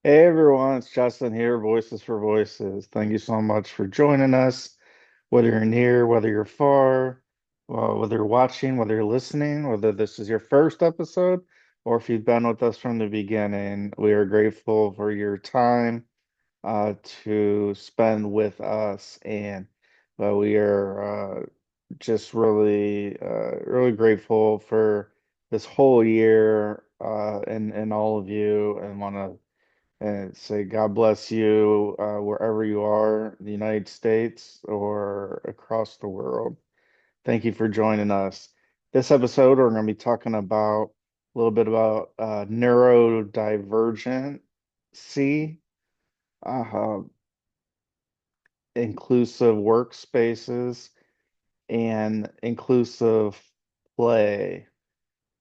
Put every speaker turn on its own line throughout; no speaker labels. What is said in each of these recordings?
Hey everyone, it's Justin here, Voices for Voices. Thank you so much for joining us, whether you're near, whether you're far, whether you're watching, whether you're listening, whether this is your first episode, or if you've been with us from the beginning. We are grateful for your time to spend with us, and we are just really grateful for this whole year and all of you, and want to and say God bless you wherever you are, in the United States or across the world. Thank you for joining us. This episode, we're going to be talking about a little bit about neurodivergency, uh, inclusive workspaces, and inclusive play.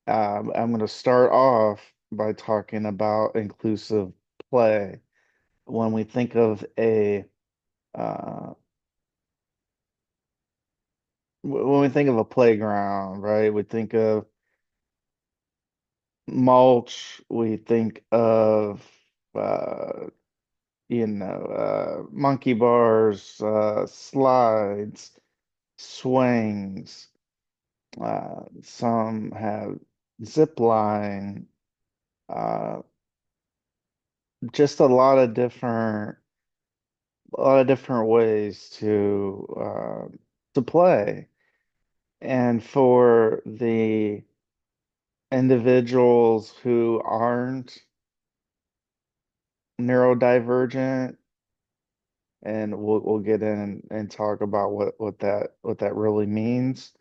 I'm going to start off by talking about inclusive play. When we think of uh, when we think of a playground, right? We think of mulch, we think of uh, monkey bars, slides, swings, some have zip line, uh, just a lot of different ways to play. And for the individuals who aren't neurodivergent, and we'll get in and talk about what that really means,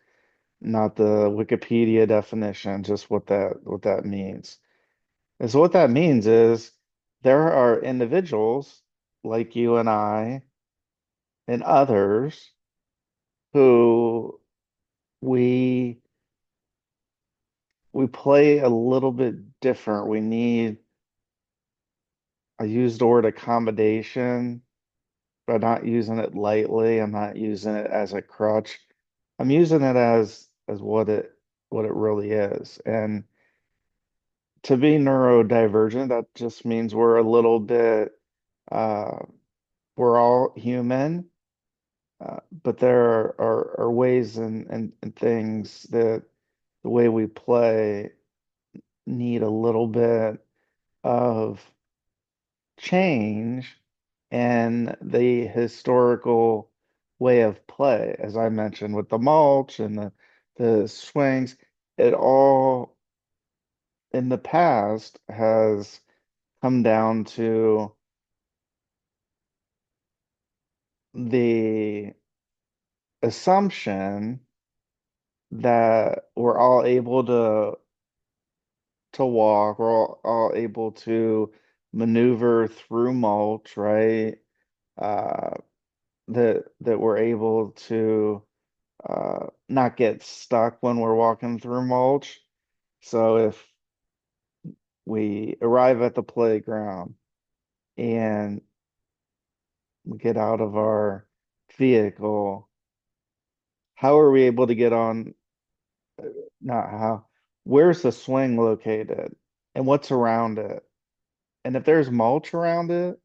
not the Wikipedia definition, just what that means. And so what that means is there are individuals like you and I and others who we we play a little bit different. We need, I use the word accommodation, but I'm not using it lightly. I'm not using it as a crutch. I'm using it as what it really is. And to be neurodivergent, that just means we're a little bit uh we're all human, but there are ways and things that the way we play need a little bit of change and the historical way of play, as I mentioned, with the mulch and the swings. It all in the past has come down to the assumption that we're all able to walk, we're all able to maneuver through mulch, right? Uh, that we're able to not get stuck when we're walking through mulch. So if we arrive at the playground and we get out of our vehicle, how are we able to get on? Not how, where's the swing located and what's around it? And if there's mulch around it,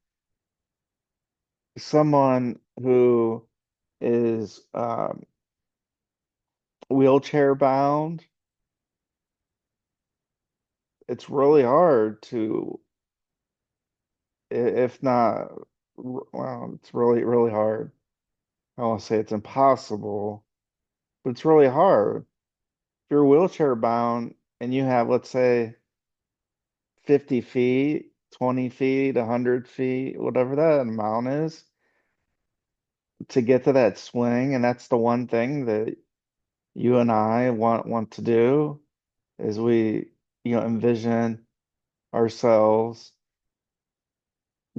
someone who is wheelchair bound, it's really hard to, if not, well, it's really hard. I don't want to say it's impossible, but it's really hard. If you're wheelchair bound and you have, let's say, 50 feet, 20 feet, 100 feet, whatever that amount is, to get to that swing, and that's the one thing that you and I want to do is envision ourselves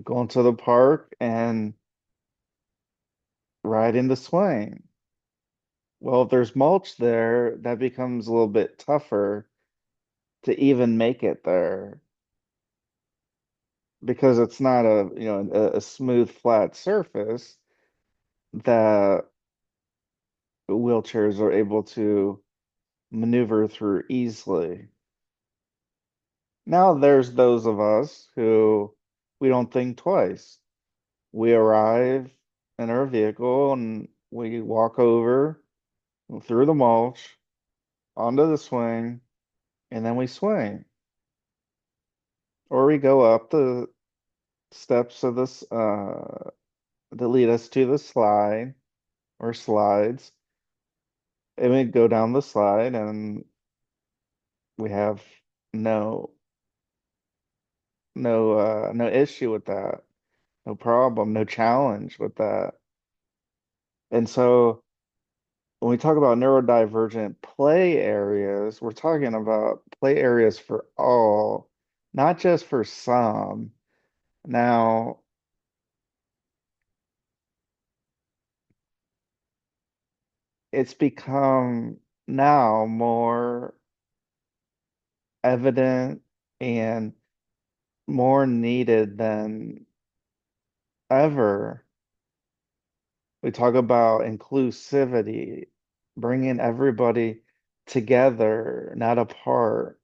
going to the park and riding the swing. Well, if there's mulch there, that becomes a little bit tougher to even make it there because it's not a smooth, flat surface that wheelchairs are able to maneuver through easily. Now, there's those of us who we don't think twice. We arrive in our vehicle and we walk over through the mulch onto the swing, and then we swing. Or we go up the steps of this that lead us to the slide or slides, and we go down the slide and we have no no issue with that, no problem, no challenge with that. And so when we talk about neurodivergent play areas, we're talking about play areas for all, not just for some. Now, it's become now more evident and more needed than ever. We talk about inclusivity, bringing everybody together, not apart.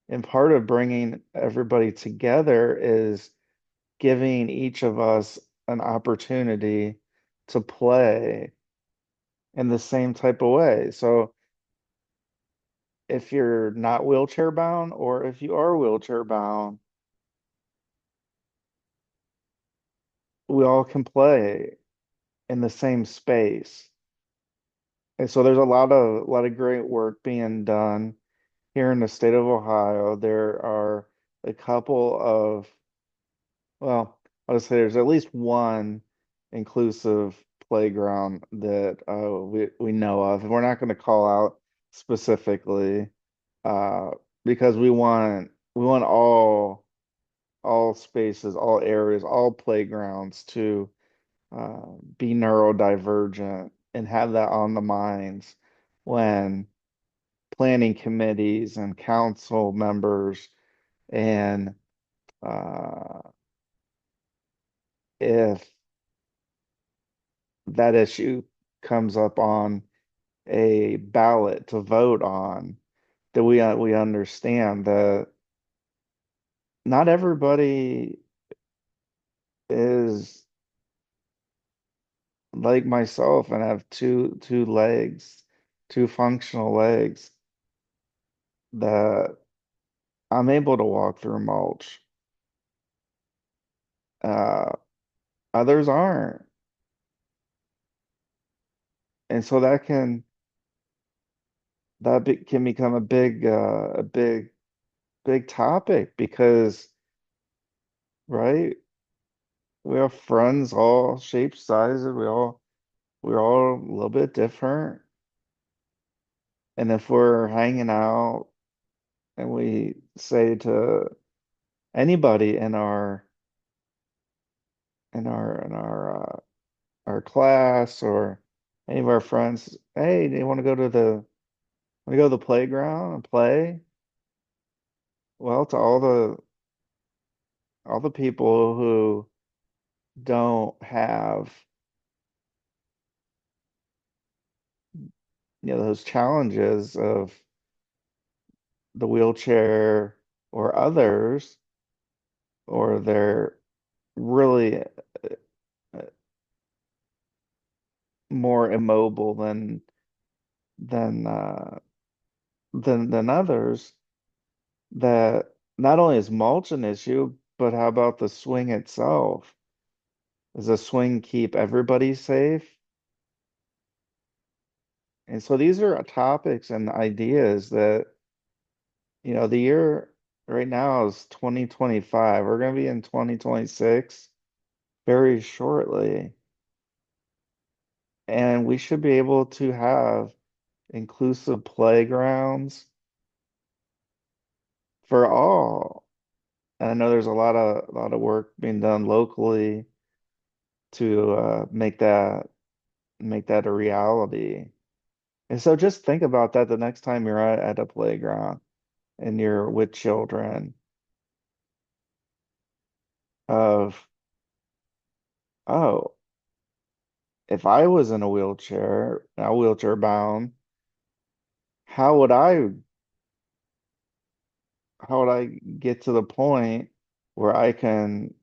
And part of bringing everybody together is giving each of us an opportunity to play in the same type of way. So if you're not wheelchair bound or if you are wheelchair bound, we all can play in the same space. And so there's a lot of great work being done here in the state of Ohio. There are a couple of, well, I'll just say there's at least one inclusive playground that we know of. And we're not going to call out specifically uh, because we want all spaces, all areas, all playgrounds to be neurodivergent and have that on the minds when planning committees and council members and uh, if that issue comes up on a ballot to vote on, that we understand that not everybody is like myself and have two legs, two functional legs that I'm able to walk through mulch. Uh, Others aren't. And so can become a big topic because, right, we have friends all shapes, sizes, we're all a little bit different. And if we're hanging out and we say to anybody in our class or any of our friends, hey, do you want to go to the playground and play? Well, to all the people who don't have, those challenges of the wheelchair or others, or they're really more immobile than uh than others, that not only is mulch an issue, but how about the swing itself? Does the swing keep everybody safe? And so these are topics and ideas that, the year right now is 2025. We're going to be in 2026 very shortly. And we should be able to have inclusive playgrounds for all. And I know there's a lot of work being done locally to make that a reality. And so just think about that the next time you're at a playground and you're with children of, oh, if I was in a wheelchair, now wheelchair bound, how would I how would I get to the point where I can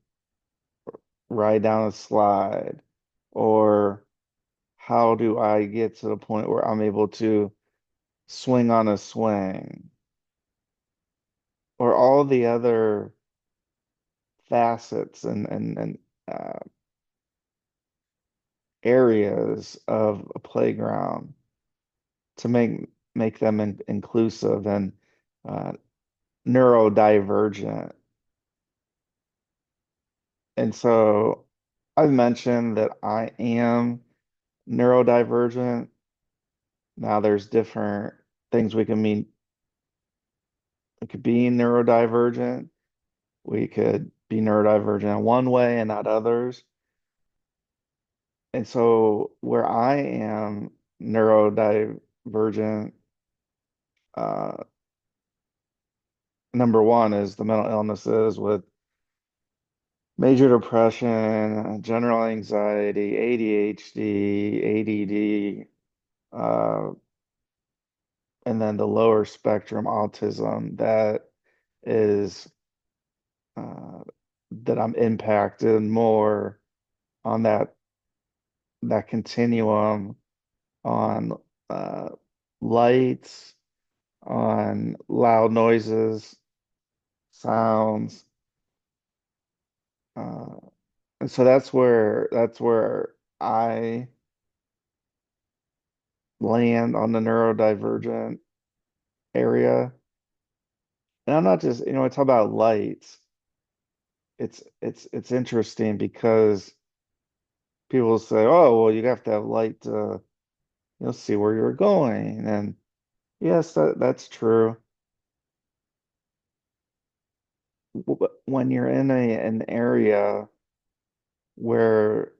ride down a slide? Or how do I get to the point where I'm able to swing on a swing? Or all the other facets and uh, areas of a playground to make them inclusive and uh, neurodivergent. And so I've mentioned that I am neurodivergent. Now there's different things we can mean. We could be neurodivergent. We could be neurodivergent in one way and not others. And so where I am neurodivergent, uh, number one is the mental illnesses with major depression, general anxiety, ADHD, ADD, and then the lower spectrum autism is uh, that I'm impacted more on that continuum on uh, lights, on loud noises, sounds, uh, and so that's where I land on the neurodivergent area. And I'm not just, it's about lights. It's interesting because people say, "Oh, well, you have to have light to, see where you're going." And yes, that's true. But when you're in an area where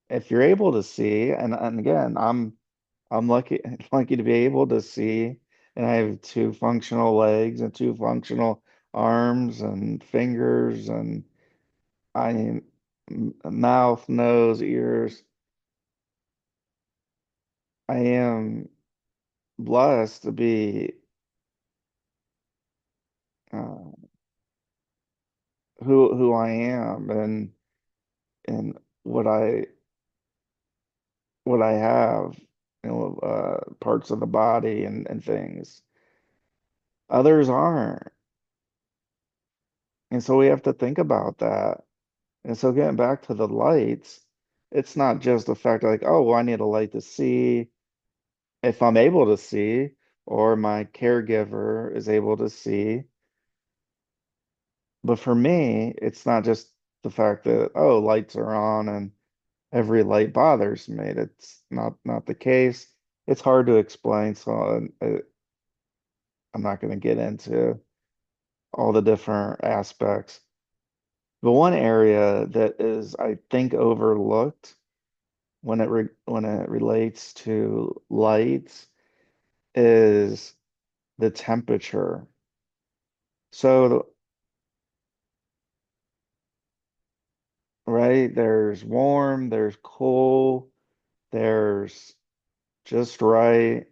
if you're able to see, and again, I'm lucky lucky to be able to see, and I have two functional legs and two functional arms and fingers, and I mouth, nose, ears. I am blessed to be uh, who I am and what I have, parts of the body and things. Others aren't. And so we have to think about that. And so getting back to the lights, it's not just the fact like, oh, well, I need a light to see if I'm able to see, or my caregiver is able to see. But for me, it's not just the fact that, oh, lights are on and every light bothers me. It's not the case. It's hard to explain, so I'm not going to get into all the different aspects. But one area that is, I think, overlooked when it relates to lights is the temperature. So, right, there's warm, there's cool, there's just right.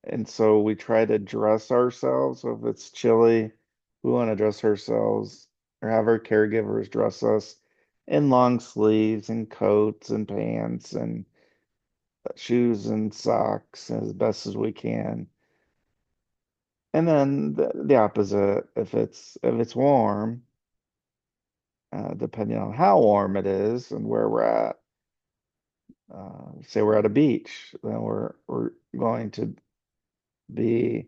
And so we try to dress ourselves. So if it's chilly, we want to dress ourselves or have our caregivers dress us in long sleeves and coats and pants and shoes and socks as best as we can. And then the opposite, if it's warm, depending on how warm it is and where we're at, say we're at a beach, then we're going to be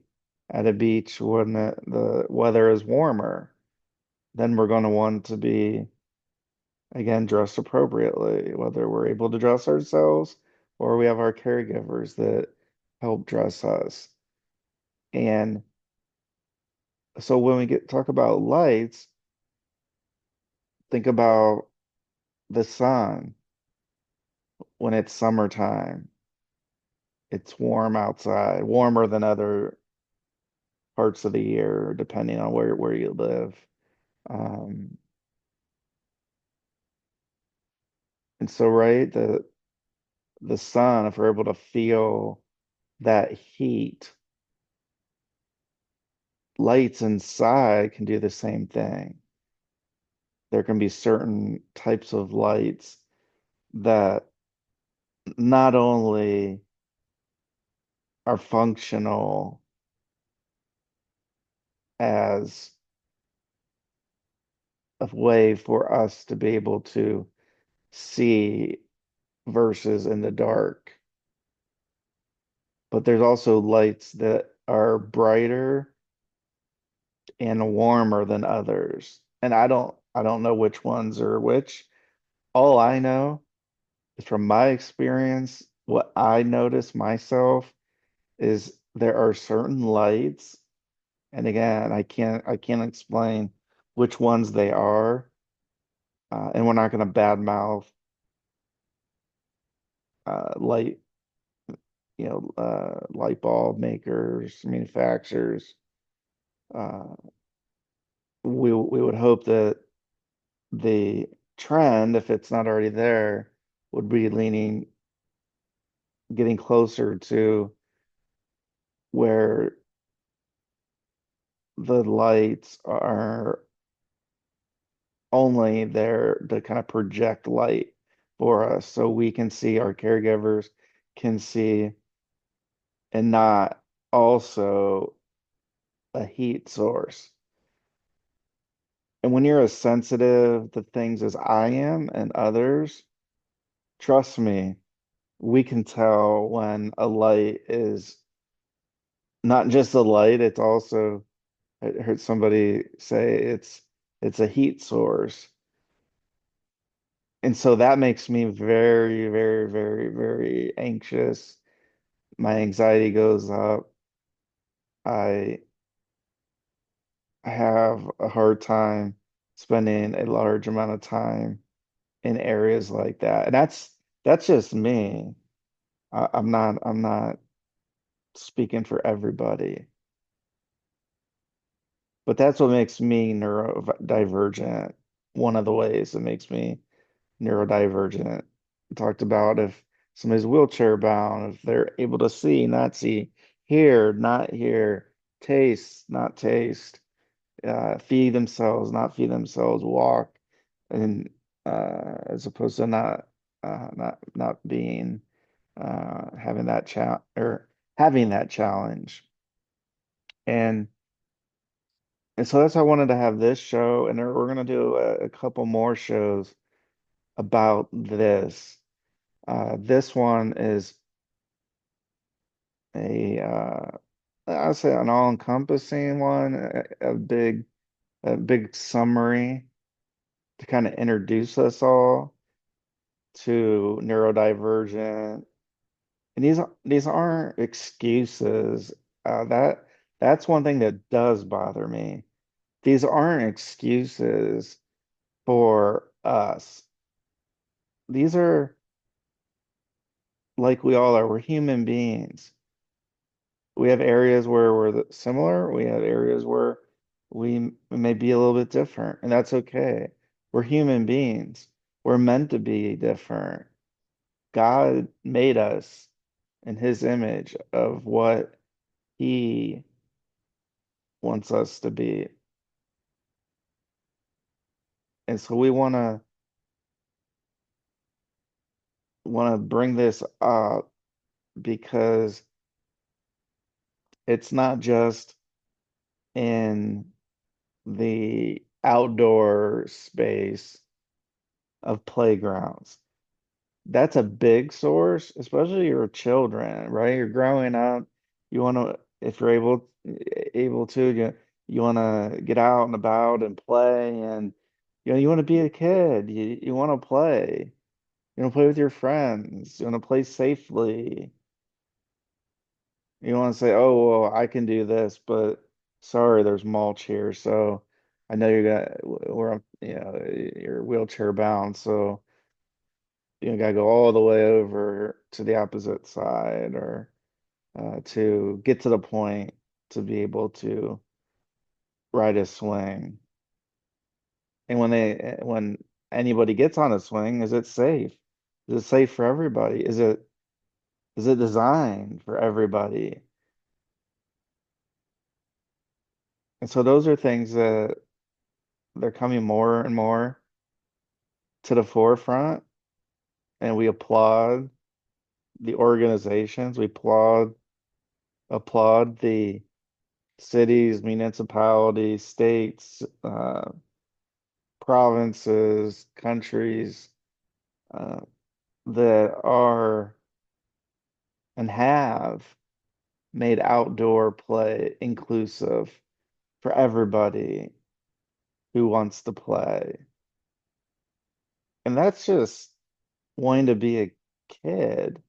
at a beach when the weather is warmer. Then we're going to want to be again dressed appropriately, whether we're able to dress ourselves or we have our caregivers that help dress us. And so when we get talk about lights, think about the sun when it's summertime. It's warm outside, warmer than other parts of the year, depending on where you live. Um, and so, right, the sun, if we're able to feel that heat, lights inside can do the same thing. there can be certain types of lights that not only are functional as a way for us to be able to see versus in the dark, but there's also lights that are brighter and warmer than others. And I don't know which ones are which. All I know is from my experience, what I notice myself is there are certain lights, and again, I can't explain which ones they are, and we're not going to badmouth light, light bulb makers, manufacturers. Uh, we would hope that the trend, if it's not already there, would be getting closer to where the lights are only there to kind of project light for us so we can see, our caregivers can see, and not also a heat source. And when you're as sensitive to things as I am and others, trust me, we can tell when a light is not just a light, it's also, I heard somebody say it's a heat source. And so that makes me very, very, very, very anxious. My anxiety goes up. I have a hard time spending a large amount of time in areas like that. And that's just me. I'm not speaking for everybody. But that's what makes me neurodivergent. One of the ways that makes me neurodivergent. Talked about if somebody's wheelchair bound, if they're able to see, not see, hear, not hear, taste, not taste, feed themselves, not feed themselves, walk, and as opposed to not being having that having that challenge. And and so that's why I wanted to have this show, and we're gonna do a couple more shows about this. This one is I'd say an all-encompassing one, a big summary to kind of introduce us all to neurodivergent. And these aren't excuses. That's one thing that does bother me. These aren't excuses for us. These are like we all are. We're human beings. We have areas where we're similar. We have areas where we may be a little bit different, and that's okay. We're human beings. We're meant to be different. God made us in his image of what he wants us to be. And so we want to bring this up because it's not just in the outdoor space of playgrounds. That's a big source, especially your children, right? You're growing up, you want to, if you're able to, you want to get out and about and play, and you want to be a kid. You want to play. You want to play with your friends. You want to play safely. You want to say, "Oh, well, I can do this, but sorry, there's mulch here, so I know you're wheelchair bound, so." Gotta go all the way over to the opposite side or to get to the point to be able to ride a swing. And when anybody gets on a swing, is it safe? Is it safe for everybody? Is it designed for everybody? And so those are things that they're coming more and more to the forefront, and we applaud the organizations. We applaud the cities, municipalities, states, provinces, countries uh, that are and have made outdoor play inclusive for everybody who wants to play. And that's just wanting to be a kid.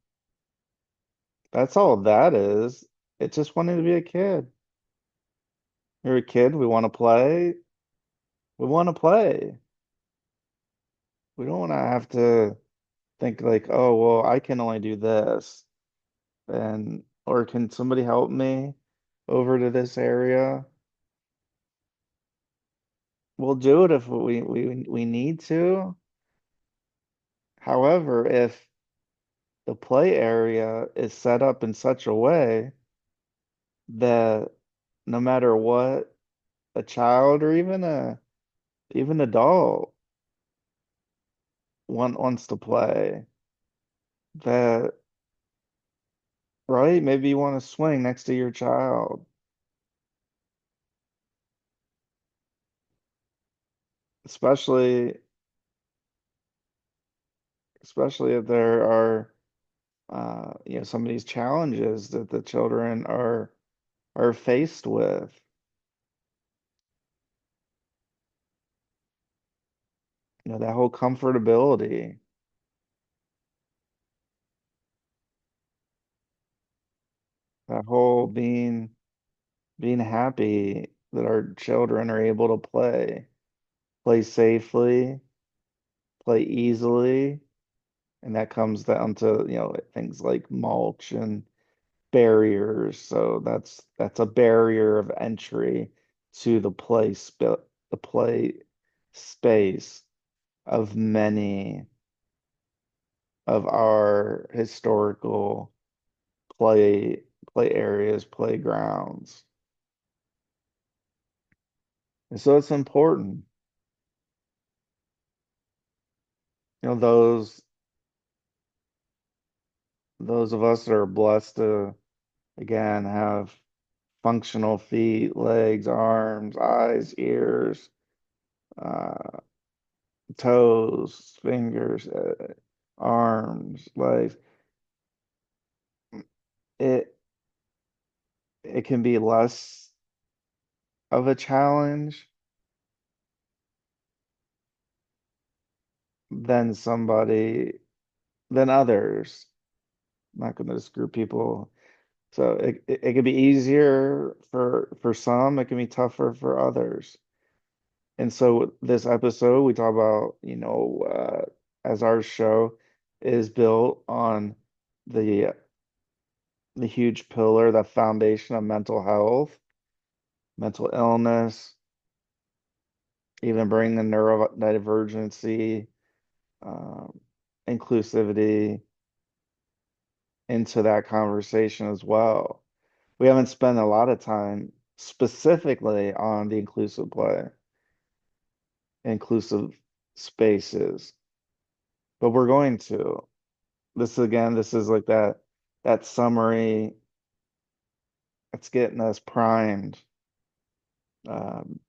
That's all that is. It's just wanting to be a kid. You're a kid, we want to play. We want to play. We don't want to have to think like, oh, well, I can only do this. And or can somebody help me over to this area? We'll do it if we need to. However, if the play area is set up in such a way that no matter what a child or even adult wants to play, that right, maybe you want to swing next to your child, especially especially if there are some of these challenges that the children are faced with. That whole comfortability, that whole being happy that our children are able to play safely, play easily, and that comes down to, things like mulch and barriers. So that's a barrier of entry to the play space of many of our historical play play areas, playgrounds. And so it's important. You know, those of us that are blessed to again have functional feet, legs, arms, eyes, ears, uh, toes, fingers, arms, legs. It it can be less of a challenge than somebody than others. I'm not going to just group people. So it can be easier for some, it can be tougher for others. And so this episode we talk about, as our show is built on the the huge pillar, the foundation of mental health, mental illness, even bring the neurodivergency, um, inclusivity into that conversation as well. We haven't spent a lot of time specifically on the inclusive play, inclusive spaces, but we're going to. This is like that summary that's getting us primed,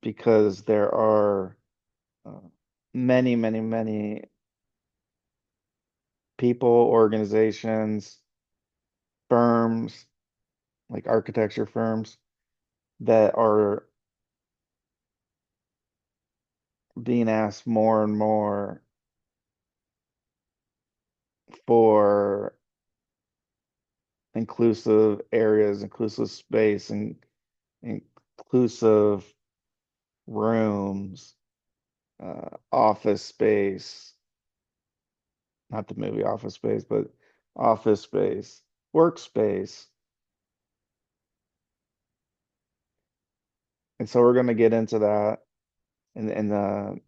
because there are uh, many, many, many people, organizations, firms, like architecture firms, that are being asked more and more for inclusive areas, inclusive space, and inclusive rooms, office space, not the movie Office Space, but office space, workspace. And so we're going to get into that in the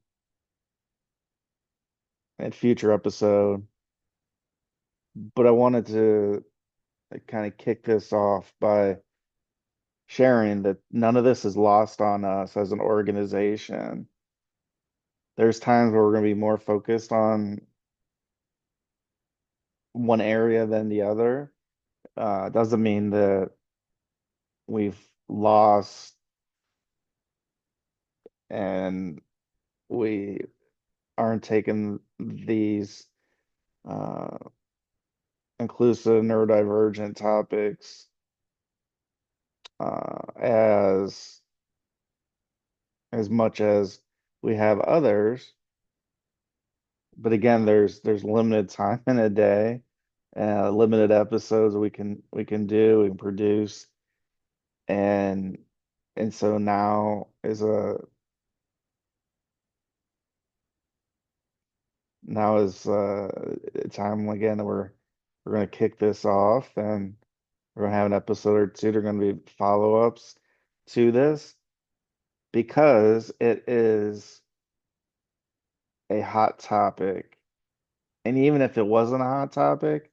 in future episode. But I wanted to kind of kick this off by sharing that none of this is lost on us as an organization. there's times where we're going to be more focused on one area than the other. Doesn't mean that we've lost and we aren't taking these uh, inclusive neurodivergent topics as much as we have others. But again, there's limited time in a day, limited episodes we can do and produce, and so now is a time again that we're gonna kick this off, and we're gonna have an episode or two. They're gonna be follow-ups to this because it is a hot topic. And even if it wasn't a hot topic,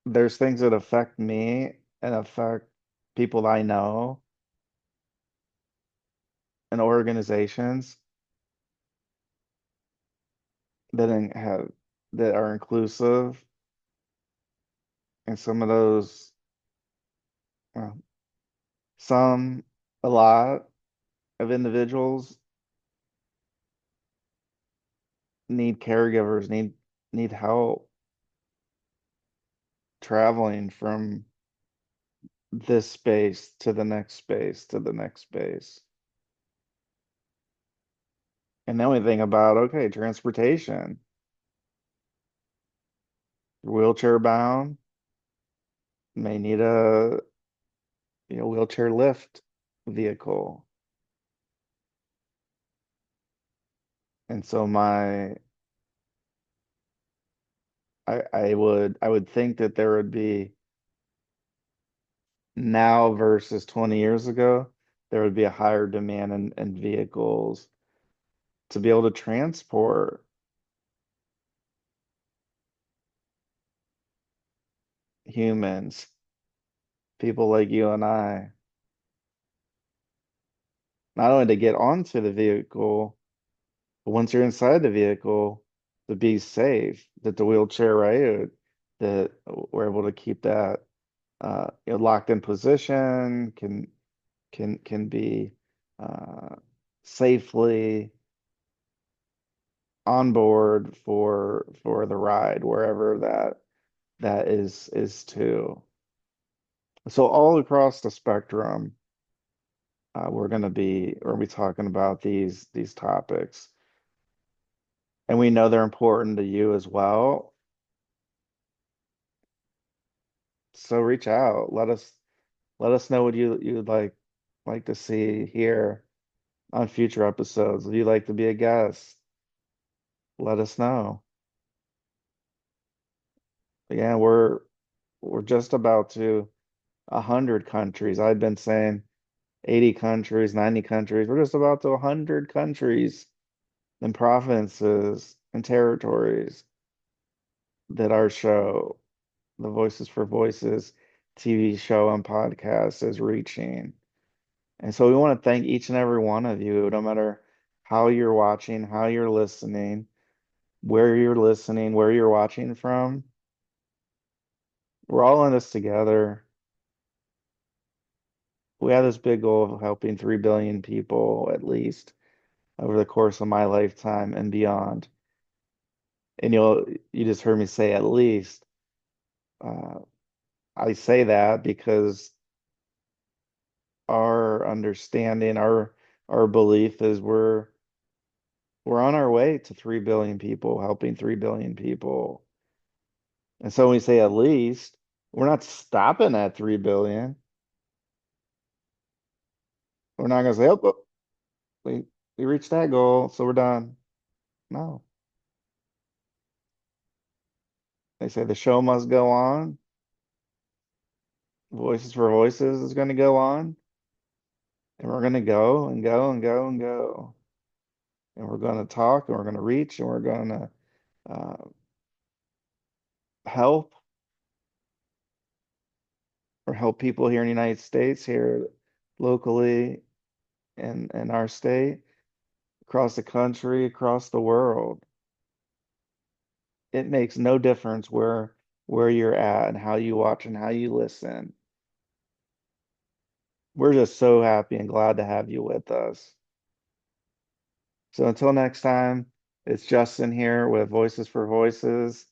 there's things that affect me and affect people that I know and organizations that have that are inclusive, and some of those, well, some, a lot of individuals need caregivers, need help traveling from this space to the next space to the next space. And then we think about, okay, transportation, wheelchair bound, may need a wheelchair lift vehicle. And so I would think that there would be, now versus 20 years ago, there would be a higher demand in vehicles to be able to transport humans, people like you and I, not only to get onto the vehicle, but once you're inside the vehicle, to be safe, that the wheelchair, right, that we're able to keep that locked in position, can be uh, safely on board for the ride, wherever that is to. So all across the spectrum, we're gonna be talking about these topics, and we know they're important to you as well. So reach out, let us know what you'd like to see here on future episodes. If you'd like to be a guest, let us know. Yeah, we're just about to 100 countries. I've been saying 80 countries, 90 countries. We're just about to 100 countries and provinces and territories that our show, the Voices for Voices TV show and podcast, is reaching. And so we want to thank each and every one of you, no matter how you're watching, how you're listening, where you're watching from. We're all in this together. We have this big goal of helping 3 billion people at least over the course of my lifetime and beyond. And you just heard me say at least. Uh, I say that because our understanding, our belief is we're on our way to 3 billion people, helping 3 billion people. And so when we say at least, we're not stopping at 3 billion. We're not going to say, oh, we reached that goal, so we're done. No. They say the show must go on. Voices for Voices is going to go on. And we're going to go and go and go and go. And we're going to talk and we're going to reach and we're going to uh, help or help people here in the United States, here locally in our state. across the country, across the world. It makes no difference where you're at and how you watch and how you listen. We're just so happy and glad to have you with us. So until next time, it's Justin here with Voices for Voices,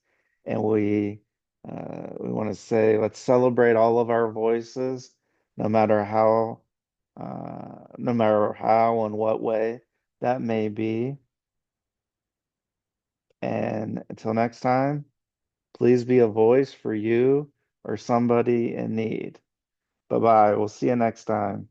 and we want to say let's celebrate all of our voices, no matter no matter how and what way that may be. And until next time, please be a voice for you or somebody in need. Bye bye. We'll see you next time.